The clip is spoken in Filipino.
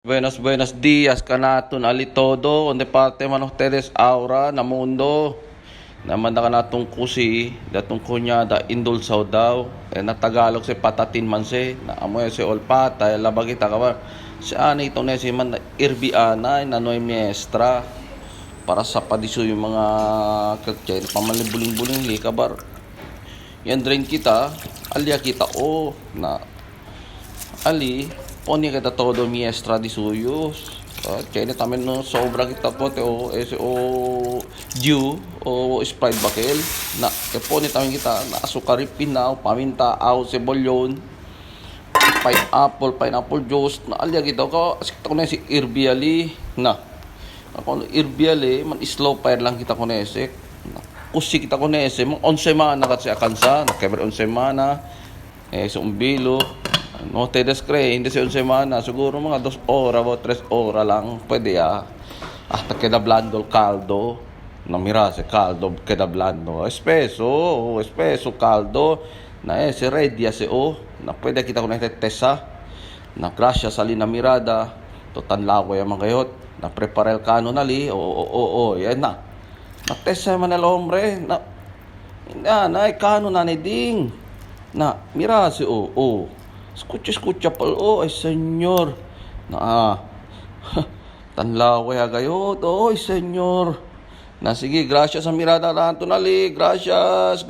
Buenos días, kanaton alitodo, onde parte man ustedes ahora na mundo. Naman na kanatong kusi, datong kunya da indulsaw daw. Na Tagalog si patatin man si, na amoy si olpata, labagita ka ba. Si ani ito na si man irbiana, nanoy miestra. Para sa padiso yung mga kakchay, pamalibuling-buling likabar. Yan drain kita, alya kita na ali poni kita todo miestra di suyos. Kaya tamen no sobra kita po te dew o sprite bakel na poni tamen kita na asukari pinaw paminta aw sebolyon pineapple juice na alya kita ko asikta ko na si irbiali na ako irbiali man slow fire lang kita ko na esek kusi kita ko na esek mong 11 semana kat si akansa na keber 11 semana so umbilo. No te descree, hindi sa semana, siguro mga 2 oras o 3 oras lang, pwede hasta queda blando el caldo, no mira, ese caldo queda blando, espeso caldo, na ese ready na pwede kita con este tesa, na gracias sa lina mirada, totan lago yung mga kayot, na prepare el cano nali, yan na tesa man el hombre, na kano na ni ding, na mira escucha pal, ay senyor. Tanlaw kaya kayo, ay senyor. Na sige, gracias sa mirada lang tunali, gracias.